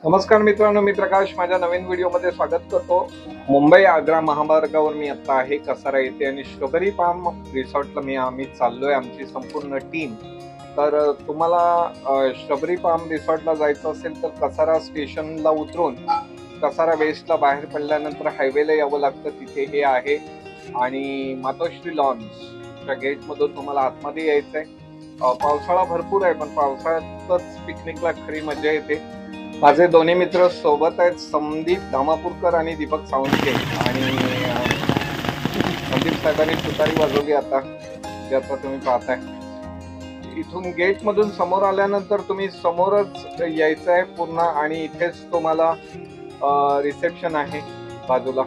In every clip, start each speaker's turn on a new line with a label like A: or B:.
A: नमस्कार मित्रांनो, मी प्रकाश माझ्या नवीन व्हिडिओमध्ये स्वागत करतो। मुंबई आग्रा महामार्गावर मी आता आहे कसारा येथे आणि स्ट्रॉबेरी फार्म रिसॉर्टला आम्ही चाललोय आमची संपूर्ण टीम। तर तुम्हाला स्ट्रॉबेरी फार्म रिसॉर्टला जायचं असेल तर कसारा स्टेशनला उतरून कसारा वेस्टला बाहेर पडल्यानंतर हायवेला यावं लागतं, तिथे हे आहे आणि मातोश्री लॉन्सच्या गेटमधून तुम्हाला आतमध्ये यायचंय। पावसाळा भरपूर आहे पण पावसाळ्यातच पिकनिकला खरी मजा येते। माझे दोन्ही मित्र सोबत आहेत, संदीप धामापूरकर आणि दीपक सावंत आणि संदीप साहेबांनी तुतारी वाजवली आता, जे आता तुम्ही पाहताय। इथून गेट मधून समोर आल्यानंतर तुम्ही समोरच यायचं आहे पूर्ण आणि इथेच तुम्हाला रिसेप्शन आहे बाजूला।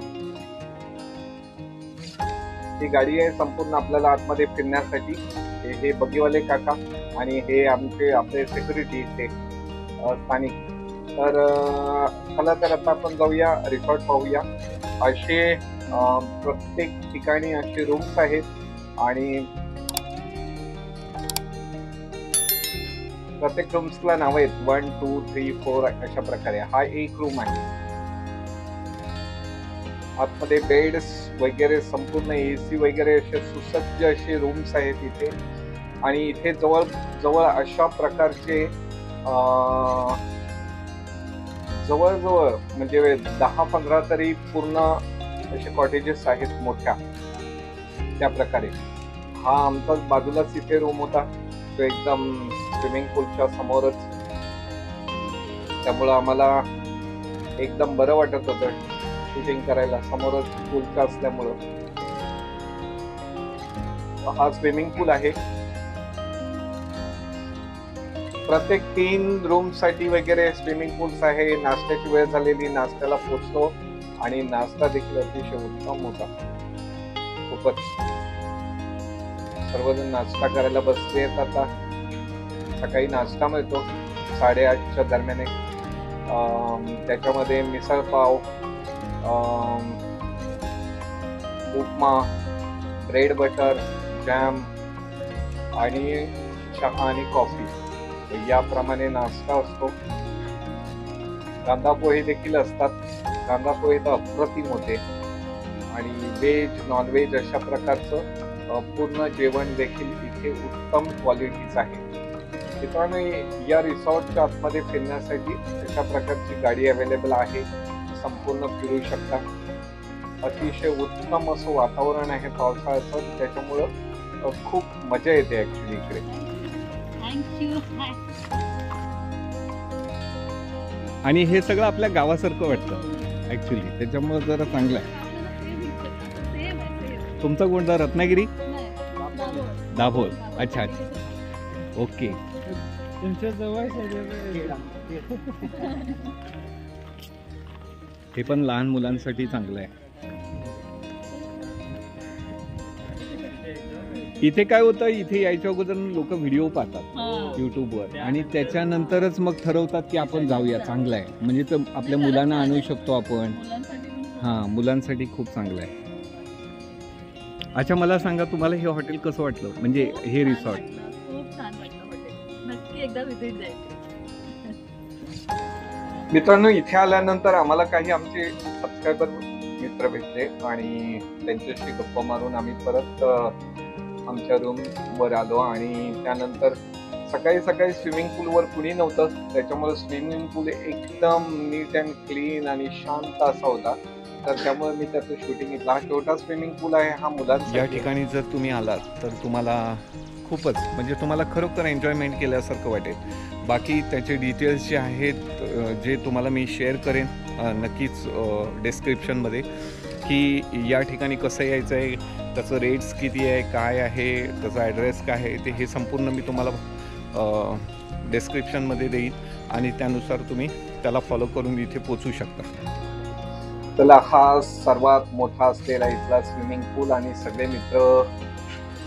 A: ही गाडी आहे संपूर्ण आपल्याला आतमध्ये फिरण्यासाठी। हे बगीवाले काका आणि हे आपले सिक्युरिटी इथे स्थानिक। तर चला तर आता आपण जाऊया, रिसॉर्ट पाहूया। असे प्रत्येक ठिकाणी असे रूम्स आहेत आणि प्रत्येक रूम्सला नाव आहेत 1 2 3 4 अशा प्रकारे। हा एक रूम आहे, आतमध्ये बेड्स वगैरे संपूर्ण एसी वगैरे असे सुसज्ज असे रूम्स आहेत इथे। आणि इथे जवळ जवळ अशा प्रकारचे जवळजवळ म्हणजे 10-15 तरी पूर्ण असे कॉटेजेस आहेत मोठ्या त्या प्रकारे। हा आमचा बाजूलाच इथे रूम होता, तो एकदम स्विमिंग पूलच्या समोरच, त्यामुळे आम्हाला एकदम बरं वाटत होतं शूटिंग करायला, समोरच पूलच्या असल्यामुळं। हा स्विमिंग पूल आहे। प्रत्येक 3 रूम साठी वगैरे स्विमिंग पूल्स आहे। नाश्त्याची वेळ झालेली, नाश्त्याला पोहोचलो आणि नाश्ता देखील अतिशय उत्तम होता, खूपच। सर्वजण नाश्ता करायला बसले आहेत आता। सकाळी नाश्ता मिळतो 8:30च्या दरम्यान, त्याच्यामध्ये मिसळ पाव, उपमा, ब्रेड बटर, जॅम आणि चहा आणि कॉफी याप्रमाणे नाश्ता असतो। कांदा पोहे देखील असतात, कांदा पोहे तर अप्रतिम होते आणि व्हेज नॉन व्हेज अशा प्रकारचं पूर्ण जेवण देखील इथे उत्तम क्वालिटीच आहे। मित्रांनो, या रिसॉर्टच्या आतमध्ये फिरण्यासाठी अशा प्रकारची गाडी अवेलेबल आहे, संपूर्ण फिरू शकता। अतिशय उत्तम असं वातावरण आहे पावसाळ्याचं, त्याच्यामुळं खूप मजा येते ऍक्च्युली इकडे।
B: आणि हे सगळं आपल्या गावासारखं वाटतं ऍक्च्युली, त्याच्यामुळे जरा चांगलं आहे। तुमचा कोणता? रत्नागिरी? दाभोळ। अच्छा अच्छा, ओके।
C: तुमच्या जवळ
B: हे पण लहान मुलांसाठी चांगलं आहे। इथे काय होतं, इथे यायच्या अगोदर लोक व्हिडिओ पाहतात युट्यूबवर आणि त्याच्यानंतरच मग ठरवतात की आपण जाऊया, चांगलं आहे म्हणजे तर आपल्या मुलांना आणू शकतो आपण। हां, मुलांसाठी खूप चांगलं आहे। अच्छा, मला सांगा तुम्हाला हे हॉटेल कसं वाटलं, म्हणजे हे रिसॉर्ट?
D: खूप छान वाटलं हॉटेल, नक्की एकदा व्हिजिट द्यायची।
A: मित्रांनो, इथे आल्यानंतर आम्हाला काही आमचे सबस्क्रायबर मित्र भेटले आणि त्यांच्याशी गप्पा मारून आम्ही परत आमच्या रूमवर आलो। आणि त्यानंतर सकाळी सकाळी स्विमिंग पूलवर कुणी नव्हतं, त्याच्यामुळे स्विमिंग पूल एकदम नीट अँड क्लीन आणि शांत असा होता, तर त्यामुळे मी त्याचं शूटिंग घेतलं। हा छोटा स्विमिंग पूल आहे, हा मुलांसाठी।
B: या ठिकाणी जर तुम्ही आलात तर तुम्हाला खूपच म्हणजे तुम्हाला खरोखर एन्जॉयमेंट केल्यासारखं वाटेल। बाकी त्याचे डिटेल्स जे आहेत जे तुम्हाला मी शेअर करेन नक्कीच डिस्क्रिप्शनमध्ये, की या ठिकाणी कसं यायचं आहे, त्याचं रेट्स किती आहे, काय आहे, त्याचा ॲड्रेस काय आहे, ते हे संपूर्ण मी तुम्हाला डिस्क्रिप्शनमध्ये देईन आणि त्यानुसार तुम्ही त्याला फॉलो करून इथे पोचू शकता।
A: चला, हा सर्वात मोठा असलेला इथला स्विमिंग पूल आणि सगळे मित्र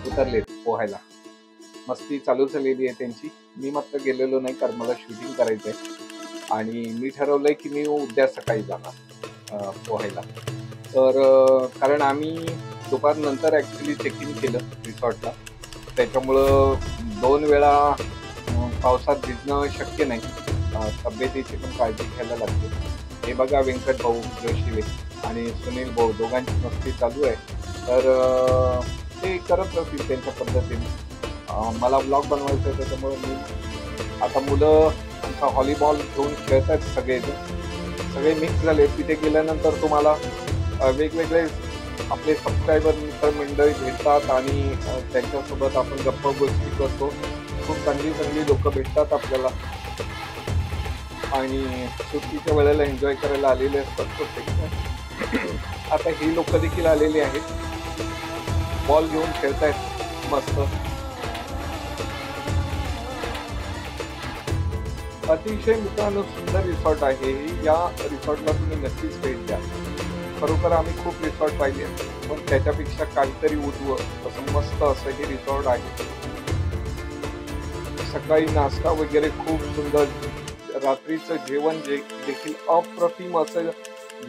A: उतरलेत पोहायला। मस्ती चालू झालेली आहे त्यांची। मी मात्र गेलेलो नाही, कारण मला शूटिंग करायचंय आणि मी ठरवलंय की मी उद्या सकाळी जाणार पोहायला। तर कारण आम्ही दुपारनंतर ऍक्च्युली चेक इन केलं रिसॉर्टला, त्याच्यामुळं 2 वेळा पावसात भिजणं शक्य नाही। तब्येतीची पण काळजी घ्यायला लागते. हे बघा व्यंकट भाऊ जोशी आणि सुनील भाऊ दोघांची मस्ती चालू आहे. तर ते करत राहतील त्यांच्या पद्धतीने. मला ब्लॉग बनवायचा आहे त्याच्यामुळे मी आता मुलं आमचा व्हॉलीबॉल घेऊन खेळतात सगळे मिक्स झाले. तिथे गेल्यानंतर तुम्हाला वेगवेगळे आपले सबस्क्रायबर मित्र मंडळी भेटतात आणि त्यांच्यासोबत आपण गप्पा गोष्टी करतो. खूप चांगली लोक भेटतात आपल्याला आणि सुट्टीच्या वेळेला एन्जॉय करायला आलेले असतात प्रत्येक. आता ही लोक देखील आलेली आहेत, बॉल घेऊन खेळतायत मस्त. अतिशय मित्रांनो सुंदर रिसॉर्ट आहे. या रिसॉर्टला तुम्ही नक्कीच भेट द्या. खरोखर आम्ही खूप रिसॉर्ट पाहिले पण त्याच्यापेक्षा काहीतरी उजवं असं मस्त असं हे रिसॉर्ट आहे. सकाळी नाश्ता वगैरे खूप सुंदर, रात्रीचं जेवण देखील अप्रतिम असं.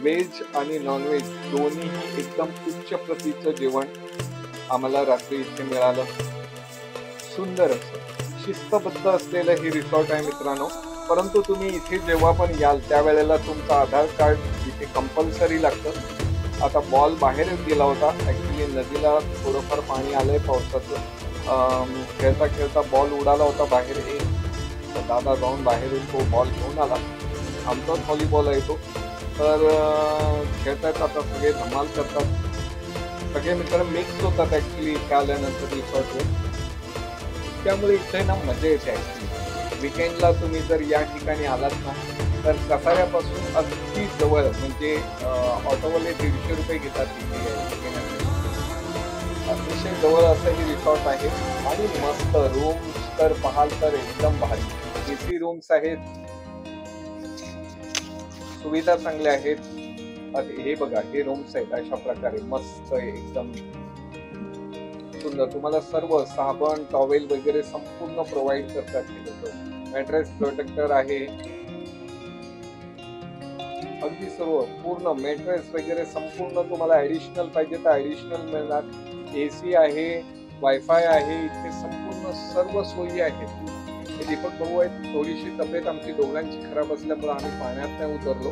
A: व्हेज आणि नॉनव्हेज दोन्हीही एकदम उच्च प्रतीचं जेवण आम्हाला रात्री इथे मिळालं. सुंदर असं शिस्तबद्ध असलेलं हे रिसॉर्ट आहे मित्रांनो. परंतु तुम्ही इथे जेव्हा पण याल त्यावेळेला तुमचं आधार कार्ड इथे कंपल्सरी लागतं. आता बॉल बाहेर गेला होता, ऍक्च्युली नदीला थोडंफार पाणी आलंय पावसाचं. खेळता बॉल उडाला होता बाहेर. एक दादा जाऊन बाहेरून तो बॉल घेऊन आला. आमचाच व्हॉलीबॉल आहे तो. तर खेळतात आता सगळे धमाल करतात. सगळे मित्र मिक्स होतात ऍक्च्युली इथे आल्यानंतर रिसॉर्टवर. त्यामुळे इथे ना मजा येते ऍक्च्युली. विकेंडला तुम्ही जर या ठिकाणी आलात ना तर कसाऱ्यापासून अगदी जवळ, म्हणजे ऑटोवाले 150 रुपये घेतात तिथे. अतिशय जवळ असं हे रिसॉर्ट आहे आणि मस्त रूम्स तर पाहाल तर एकदम भारी. AC रूम्स आहेत, सुविधा चांगल्या आहेत. हे बघा हे रूम्स आहेत अशा प्रकारे मस्त एकदम सुंदर. तुम्हाला सर्व साबण टॉवेल वगैरे संपूर्ण प्रोव्हाइड करतात हे लोक. मॅट्रेस प्रोटेक्टर आहे, अगदी सर्व पूर्ण मॅट्रेस वगैरे संपूर्ण. तुम्हाला ऍडिशनल पाहिजे तर ऍडिशनल मिळणार. AC आहे, वायफाय आहे, इथे संपूर्ण सर्व सोयी आहेत. हे दीपक भाऊ आहेत. थोडीशी तब्येत आमची दोघांची खराब असल्यामुळे आम्ही पाण्यात नाही उतरलो.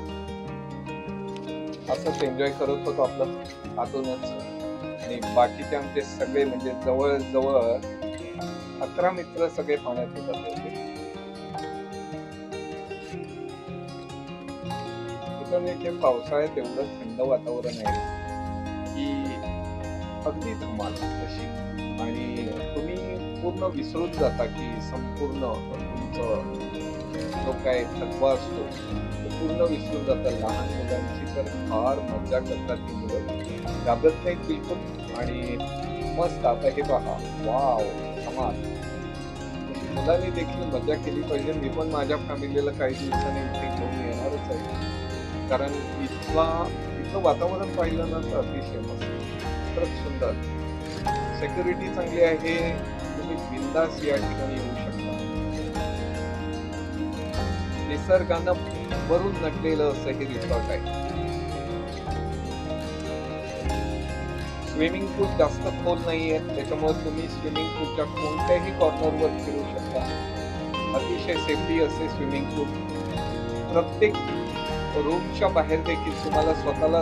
A: असंच एन्जॉय करत होतो आपलं आतूनच. आणि बाकीचे आमचे सगळे म्हणजे जवळ 11 मित्र सगळे पाण्यात उतरले होते. इथे पावसाळ्यात एवढं थंड वातावरण आहे की अगदी धमाल अशी. आणि तुम्ही पूर्ण विसरून जाता की संपूर्ण तुमचं जो काय थकवा असतो तो पूर्ण विसरून जातं. लहान मुलांची तर फार मजा करतात ती मुलं, घाबरत नाहीत बिलकुल. आणि मस्त आता हे पहा, वाव धमाल. मुलांनी देखील मजा केली पाहिजे. मी पण माझ्या फॅमिलीला काही दिवसांनी इथे घेऊन येणारच आहे. कारण इथलं वातावरण पाहिलं ना तर अतिशय मस्त, खरंच सुंदर. सिक्युरिटी चांगली आहे. तुम्ही बिंदास या ठिकाणी येऊ शकता. निसर्गानं भरून नटलेलं असं हे रिसॉर्ट आहे. स्विमिंग पूल जास्त खोल नाहीये, त्याच्यामुळे तुम्ही स्विमिंग पूलच्या कोणत्याही कॉर्नरवर फिरू शकता. अतिशय सेफ्टी असे स्विमिंग पूल. प्रत्येक रूमच्या बाहेर देखील तुम्हाला स्वतःला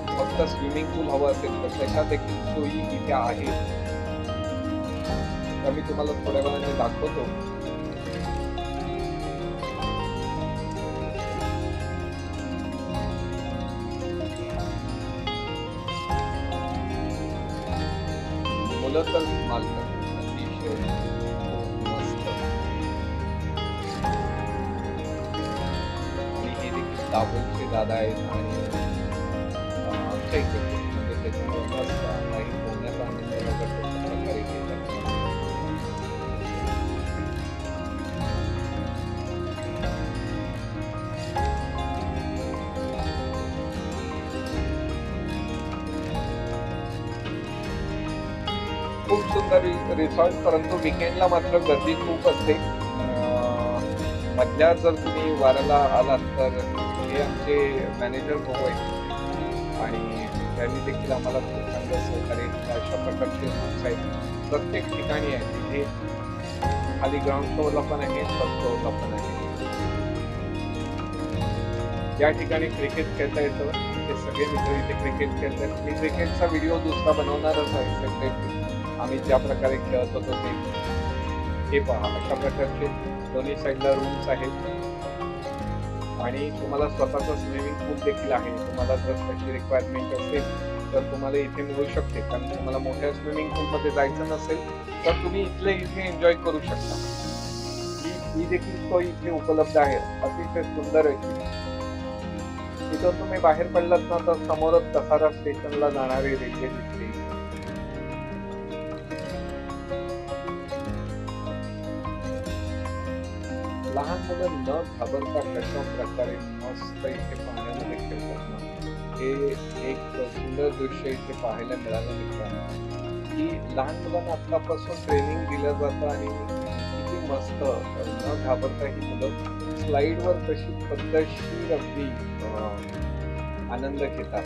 A: फक्त स्विमिंग पूल हवं असेल तर तशा देखील सोयी इथे आहेत. मी तुम्हाला थोड्या वेळाने दाखवतो. मुलं तर मालतात अतिशय मस्त. आणि हे देखील दाबोलचे दादा आहेत आणि आमच्या इथे म्हणजे त्याच्यामुळे मस्त काही पोहण्याचा आनंद प्रकारे घेतात. खूप सुंदर रिसॉर्ट, परंतु विकेंडला मात्र गर्दी खूप असते. मधल्या जर तुम्ही वाऱ्याला आलात तर हे आमचे मॅनेजर भाऊ आहेत आणि त्यांनी देखील आम्हाला खूप चांगलं सहकार्य केलं. अशा प्रकारचे रूम्स आहेत प्रत्येक ठिकाणी आहेत. तिथे खाली ग्राउंड फ्लोअरला पण आहे, फर्स्ट फ्लोअरला पण आहे. या ठिकाणी क्रिकेट खेळता येतं, ते सगळे मित्र इथे क्रिकेट खेळतात. मी क्रिकेटचा व्हिडिओ दुसरा बनवणारच आहे सेपरेटली. आम्ही ज्या प्रकारे खेळत होतो ते पहा. अशा प्रकारचे दोन्ही साईडला रूम्स आहेत आणि तुम्हाला स्वतःचा स्विमिंग पूल देखील आहे. तुम्हाला जर तशी रिक्वायरमेंट असेल तर तुम्हाला इथे मिळू शकते, कारण तुम्हाला मोठ्या स्विमिंग पूलमध्ये जायचं नसेल तर तुम्ही इथे एन्जॉय करू शकता. ही देखील सोय इथे उपलब्ध आहे, अतिशय सुंदर अशी. तिथून तुम्ही बाहेर पडलात ना तर समोरच कसारा स्टेशनला जाणारी रेल्वे दिसते. लहान मुलं न घाबरता कशा प्रकारे मस्त इथे पाण्यामध्ये खेळतात ना, हे एक सुंदर दृश्य इथे पाहायला मिळालं मित्रांनो, की लहान मुलांना आतापासून ट्रेनिंग दिलं जातं आणि किती मस्त न घाबरता ही मुलं स्लाइडवर कशी पद्धतशीर अगदी आनंद घेतात.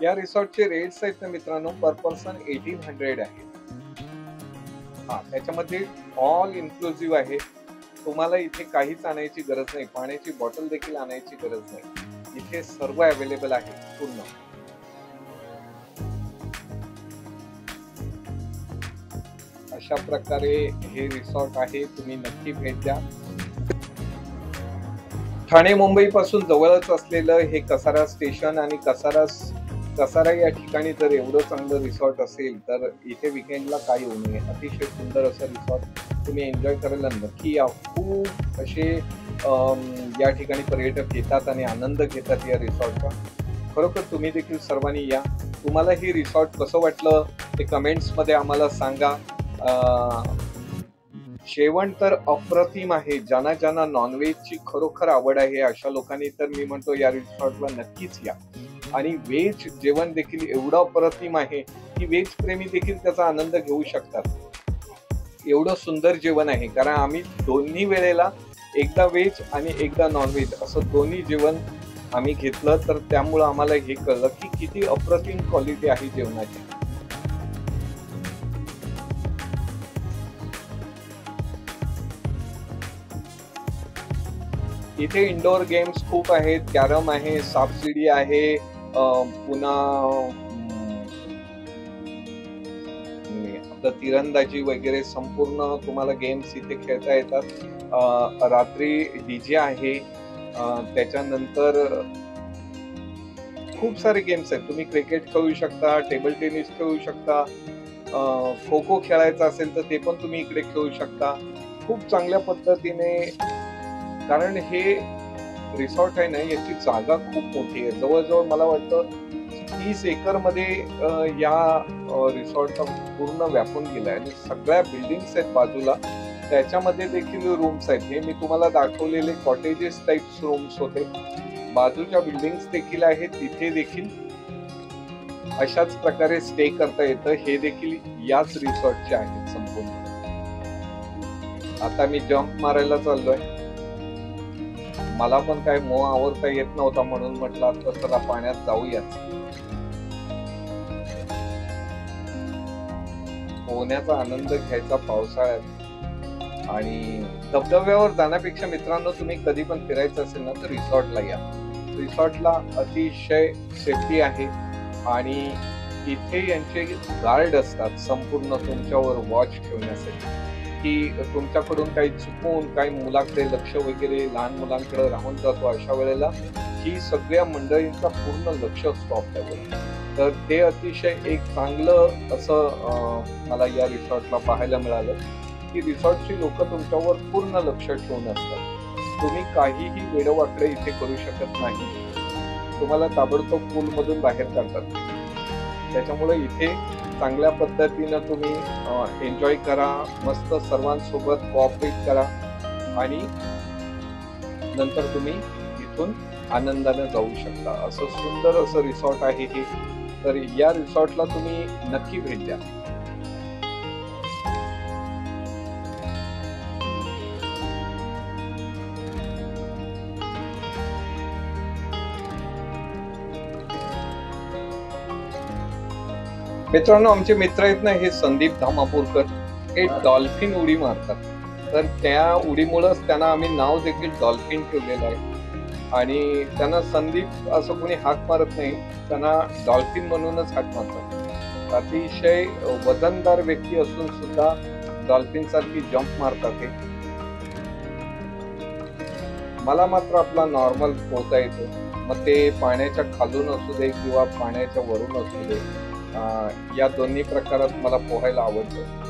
A: या रिसॉर्टचे रेट्स आहेत ना मित्रांनो, पर पर्सन 1800 आहे. त्याच्यामध्ये ऑल इन्क्लुसिव्ह आहे. तुम्हाला इथे काहीच आणायची गरज नाही, पाण्याची बॉटल देखील आणायची गरज नाही. इथे सर्व अवेलेबल आहे पूर्ण. अशा प्रकारे हे रिसॉर्ट आहे, तुम्ही नक्की भेट द्या. ठाणे मुंबई पासून जवळच असलेलं हे कसारा स्टेशन आणि कसारा या ठिकाणी जर एवढं चांगलं रिसॉर्ट असेल तर इथे विकेंडला काय होऊ नये. अतिशय सुंदर असं रिसॉर्ट तुम्ही एन्जॉय करायला नक्की या. खूप असे या ठिकाणी पर्यटक येतात आणि आनंद घेतात या रिसॉर्टचा. खरोखर तुम्ही देखील सर्वांनी या. तुम्हाला हे रिसॉर्ट कसं वाटलं ते कमेंट्समध्ये आम्हाला सांगा. जेवण तर अप्रतिम आहे. ज्यांना नॉनव्हेजची खरोखर आवड आहे अशा लोकांनी तर मी म्हणतो या रिसॉर्टला नक्कीच या. आणि व्हेज जेवण देखील एवढं अप्रतिम आहे की व्हेज प्रेमी देखील त्याचा आनंद घेऊ शकतात. एवढं सुंदर जेवण आहे, कारण आम्ही दोन्ही वेळेला एकदा व्हेज आणि एकदा नॉनव्हेज असं दोन्ही जेवण आम्ही घेतलं, तर त्यामुळं आम्हाला हे कळलं की किती अप्रतिम क्वालिटी आहे जेवणाची. इथे इंडोर गेम्स खूप आहेत. कॅरम आहे, सापशिडी आहे, पुन्हा आपलं तिरंदाजी वगैरे संपूर्ण तुम्हाला गेम्स इथे खेळता येतात. रात्री डीजे आहे. त्याच्यानंतर खूप सारे गेम्स आहेत. तुम्ही क्रिकेट खेळू शकता, टेबल टेनिस खेळू शकता, खो खो खेळायचं असेल तर ते पण तुम्ही इकडे खेळू शकता खूप चांगल्या पद्धतीने. कारण हे रिसॉर्ट आहे ना, याची जागा खूप मोठी आहे. जवळजवळ मला वाटतं 30 एकर मध्ये या रिसॉर्टचा पूर्ण व्यापून गेलाय आणि सगळ्या बिल्डिंग्स आहेत बाजूला. त्याच्यामध्ये देखील रूम्स आहेत. हे मी तुम्हाला दाखवलेले कॉटेजेस टाइप्स रूम्स होते. बाजूच्या बिल्डिंग्स देखील आहेत, तिथे देखील अशाच प्रकारे स्टे करता येतं. हे देखील याच रिसॉर्टचे आहेत संपूर्ण. आता मी जम्प मारायला चाललोय. मला पण काय मोह आवरता येत नव्हता, म्हणून म्हटलं आता चला पाण्यात जाऊयाच. पोहण्याचा आनंद घ्यायचा पावसाळ्यात. आणि धबधब्यावर जाण्यापेक्षा मित्रांनो, तुम्ही कधी पण फिरायचं असेल ना तर रिसॉर्टला या. रिसॉर्टला अतिशय सेफ्टी आहे आणि इथे यांचे गार्ड असतात संपूर्ण तुमच्यावर वॉच ठेवण्यासाठी, की तुमच्याकडून काही चुकून काही मुलाकडे लक्ष वगैरे लहान मुलांकडे राहून जातो. अशा वेळेला ही सगळ्या मंडळींचा पूर्ण लक्ष असतो आपल्यावर. तर ते अतिशय एक चांगलं असं मला या रिसॉर्टला पाहायला मिळालं की रिसॉर्टची लोक तुमच्यावर पूर्ण लक्ष ठेवून असतात. तुम्ही काहीही वेडवाकडे इथे करू शकत नाही. तुम्हाला ताबडतोब पूलमधून बाहेर काढतात. त्याच्यामुळे इथे चांगल्या पद्धतीनं तुम्ही एन्जॉय करा, मस्त सर्वांसोबत कोऑपरेट करा आणि नंतर तुम्ही इथून आनंदाने जाऊ शकता. असं सुंदर असं रिसॉर्ट आहे हे. तर या रिसॉर्टला तुम्ही नक्की भेट द्या. मित्रांनो, आमचे मित्र आहेत ना हे संदीप धामापूरकर, हे डॉल्फिन उडी मारतात. तर त्या उडीमुळेच त्यांना आम्ही नाव देखील डॉल्फिन ठेवलेलं आहे. आणि त्यांना संदीप असं कोणी हाक मारत नाही, त्यांना डॉल्फिन म्हणूनच हाक मारतात. अतिशय वजनदार व्यक्ती असून सुद्धा डॉल्फिन सारखी जंप मारतात हे. मला मात्र आपला नॉर्मल पोहता येतो, मग ते पाण्याच्या खालून असू दे किंवा पाण्याच्या वरून असू दे. या दोन्ही प्रकारात मला पोहायला आवडतं.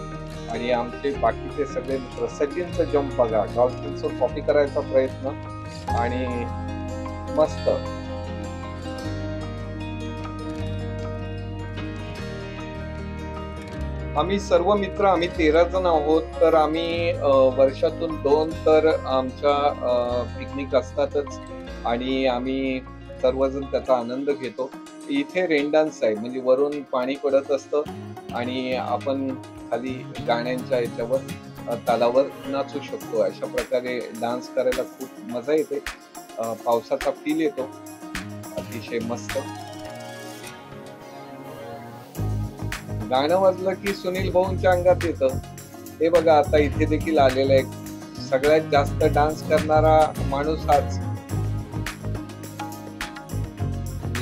A: आणि आमचे बाकीचे सगळे मित्र सचिनचं जंप बघा, डॉल्फिनचं कॉपी करायचा प्रयत्न आणि मस्त. आम्ही सर्व मित्र आम्ही 13 जण आहोत. तर आम्ही वर्षातून 2 तर आमच्या पिकनिक असतातच आणि आम्ही सर्वजण त्याचा आनंद घेतो. इथे रेन डान्स आहे, म्हणजे वरून पाणी पडत असतं आणि आपण खाली गाण्यांच्या याच्यावर तालावर नाचू शकतो. अशा प्रकारे डान्स करायला खूप मजा येते. पावसाचा फील येतो, अतिशय मस्त. गाणं वाजलं की सुनील भाऊंच्या अंगात येतं. हे बघा आता इथे देखील आलेलं आहे. सगळ्यात जास्त डान्स करणारा माणूस हाच,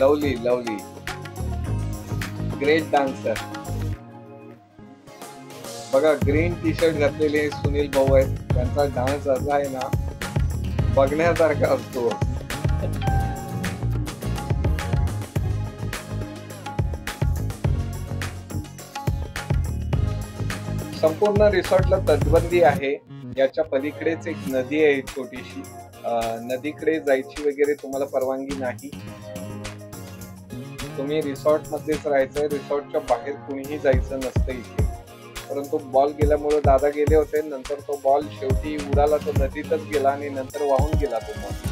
A: लवली. Lovely great dancer. बघा ग्रीन टी शर्ट घातलेले सुनील भाऊ आहेत. त्यांचा डान्स असा आहे ना, बघण्यासारखा असतो. संपूर्ण रिसॉर्टला तटबंदी आहे. याच्या पलीकडेच एक नदी आहे छोटीशी. नदीकडे जायची वगैरे तुम्हाला परवानगी नाही. तुम्ही रिसॉर्ट मध्येच राहायचंय. रिसॉर्टच्या बाहेर कुणीही जायचं नसतं इथे. परंतु बॉल गेल्यामुळे दादा गेले होते. नंतर तो बॉल शेवटी उडाला, तो नदीतच गेला आणि नंतर वाहून गेला तो बॉल.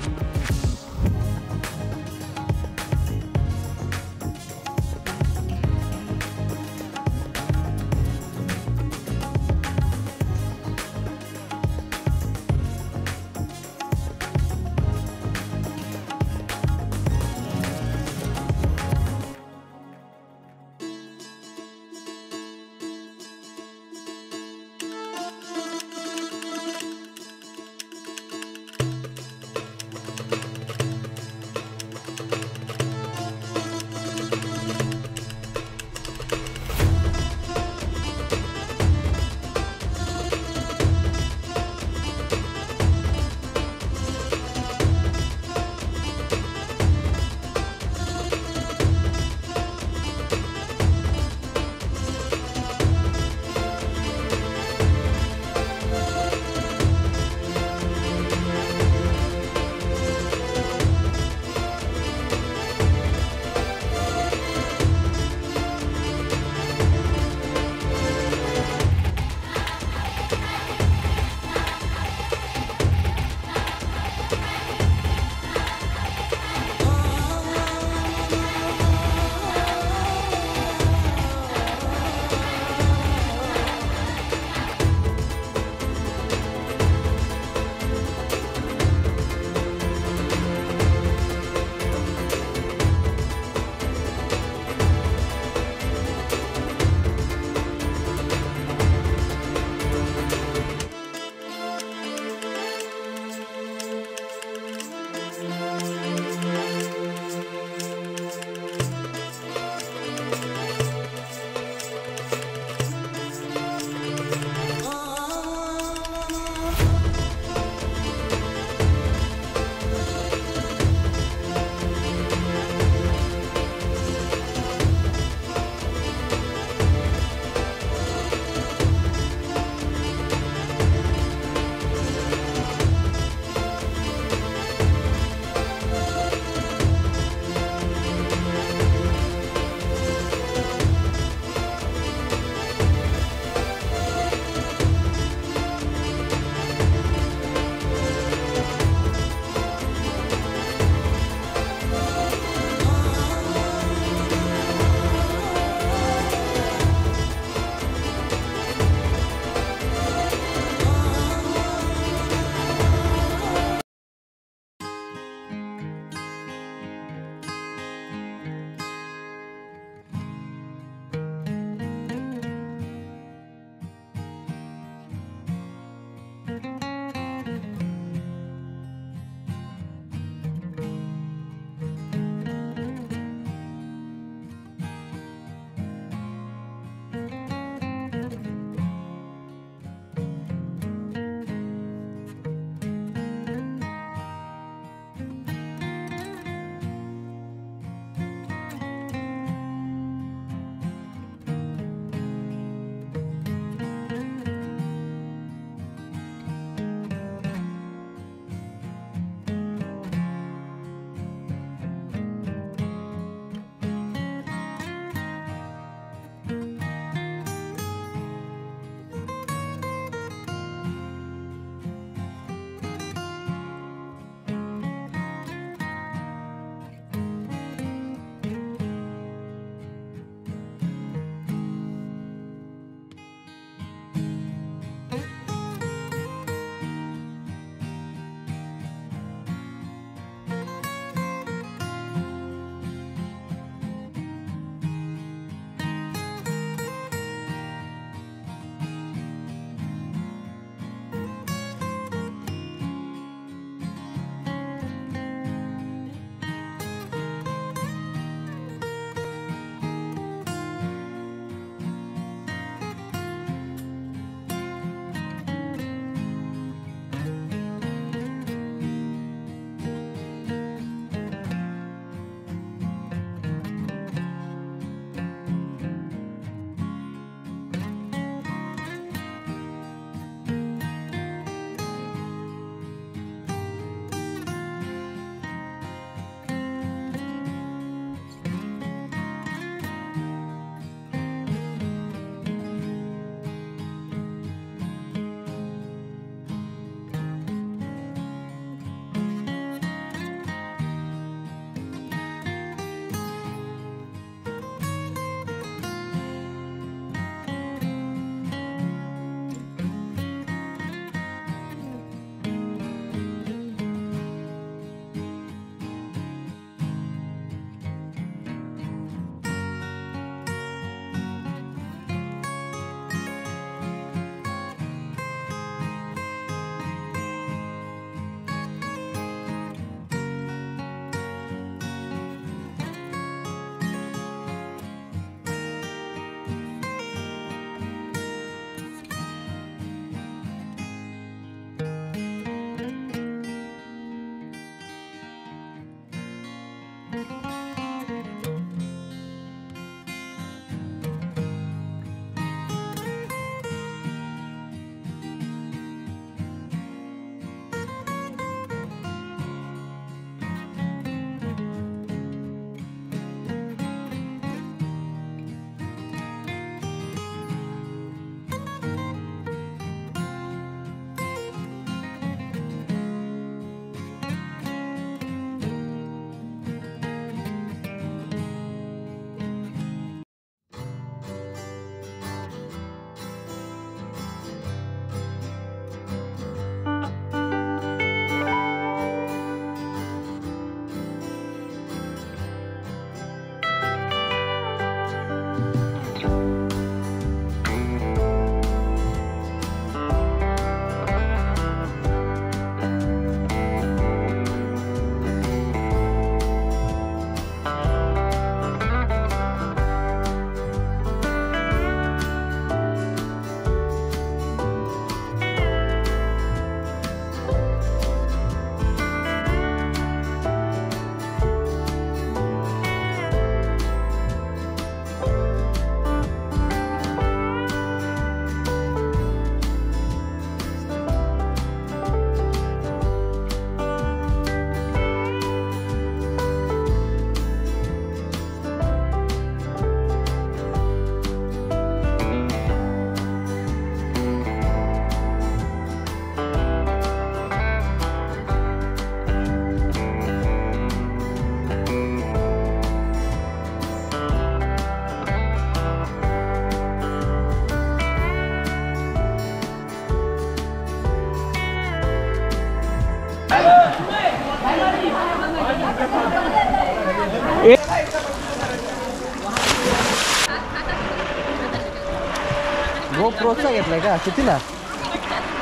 C: GoProचा घेतलाय का कितीला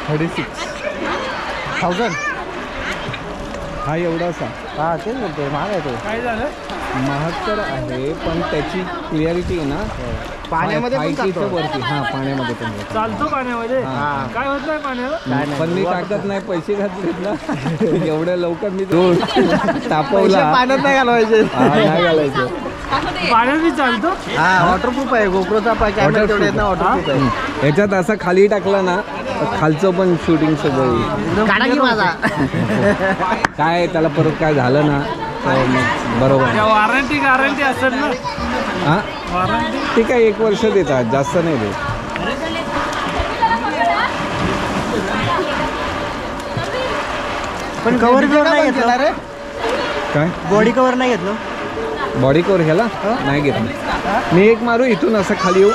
B: 36,000 हा एवढासा.
C: हा तेच बोलतोय महाग आहे तो. काय झालं
B: महाग तर आहे पण त्याची क्लिअरिटी आहे ना
C: पाण्यामध्ये पण चालतो.
B: वरती. हा पाण्यामध्ये पण
C: चालतो पाण्यामध्ये. काय होत नाही पाण्याला.
B: पण मी टाकत नाही पैसे घातलेत ना एवढ्या लवकर मी तो तापवला.
C: पाण्यात नाही घालवायचे.
B: नाही घालायचं.
C: पाण्यात बी चालतो. हा वॉटरप्रूफ आहे गोप्रोचा कॅमेरा तेवढे ना वॉटरप्रूफ आहे.
B: ह्याच्यात असं खाली टाकला ना खालचं पण शूटिंग सगळं
C: काढा की माझा.
B: काय त्याला परत काय झालं ना तर मग बरोबर.
C: गॅरंटी असेल ना.
B: हा ते काय 1 वर्ष देतात जास्त नाही देत.
C: पण कव्हर नाही घेतला रे.
B: काय
C: बॉडी कव्हर नाही घेतलं.
B: बॉडी कव्हर ह्याला नाही घेत मी. एक मारू इथून असं खाली येऊ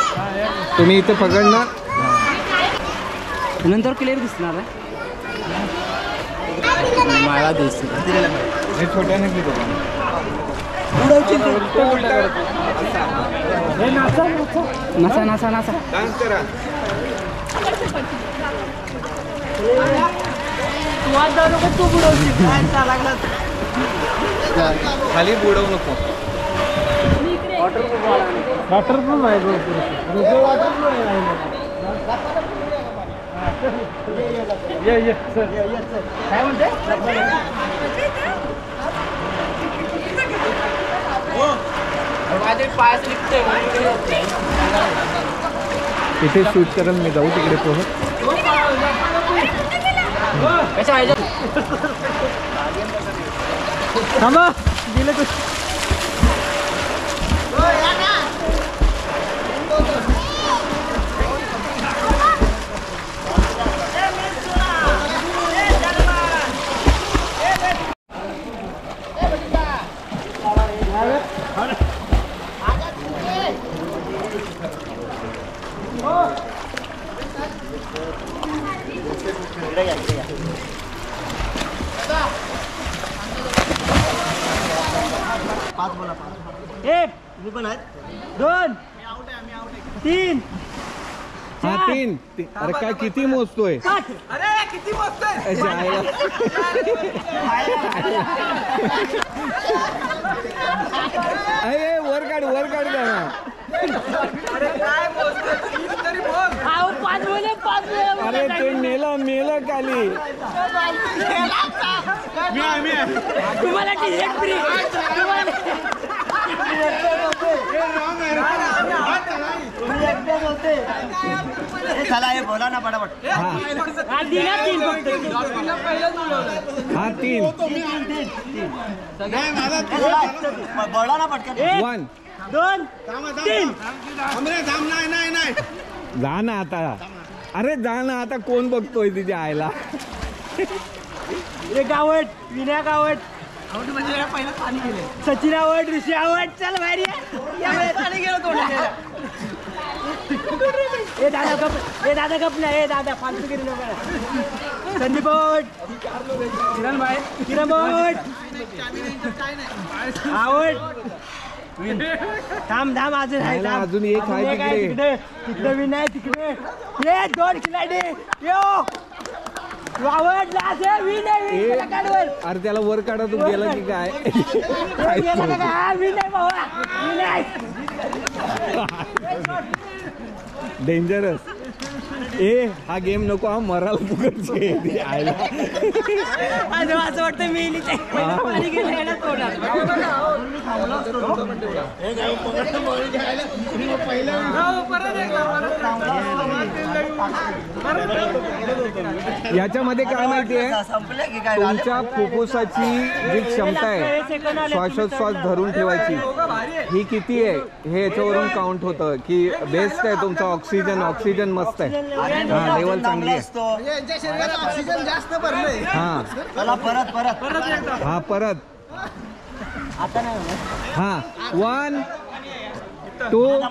B: तुम्ही इथे पकडणार
C: नंतर क्लिअर दिसणार आहे. मला दिसत
B: हे छोट्याने घेतो.
C: नाचा नाचा नाचा.
B: डान्स करा.
C: तू बुडवशील.
B: खाली बुडवू नको.
C: वॉटरप्रूफ आहे वॉटरप्रूफ आहे. काय म्हणते
B: इथे शूट करेल मी जाऊ तिकडे पोहत.
C: थांबा गेले तू. एक मी पण आहेत. 2 3
B: हा 3. अरे काय किती मोजतोय.
C: अरे किती मोजतोय.
B: अरे वर काढ द्या ना. अरे ते मेलं खाली.
C: तुम्हाला टिकेट फ्री. बोला ना पटापट.
B: हा 3
C: बोला ना पटकन.
B: 1
C: 2 3.
B: जा ना आता. अरे जा ना आता. कोण बघतोय तिच्या आईला.
C: एक आवड विनायक आवड सचिन आवड ऋषी आवड. चल भारी दादा गप ना. दादा फालतूगिरी नको. संदीप आवड किरण भाई आवड. थांब अजून आहे.
B: अजून एक आहे
C: तिकडे विनाय तिकडे. 2 खिलाडी यो आवडला.
B: अरे त्याला वर काढा. तू गेला की काय. डेंजरस. हा गेम नको. हा मराल फुकटचे आयला.
C: असं वाटतं मी
B: याच्यामध्ये काय माहितीये तुमच्या फुफ्फुसाची जी क्षमता आहे श्वासोच्छ्वास धरून ठेवायची ही किती आहे हे याच्यावरून काउंट होतं की बेस्ट आहे तुमचा ऑक्सिजन मस्त आहे. हा लेवल चांगली आहे. हा परत हा 1 2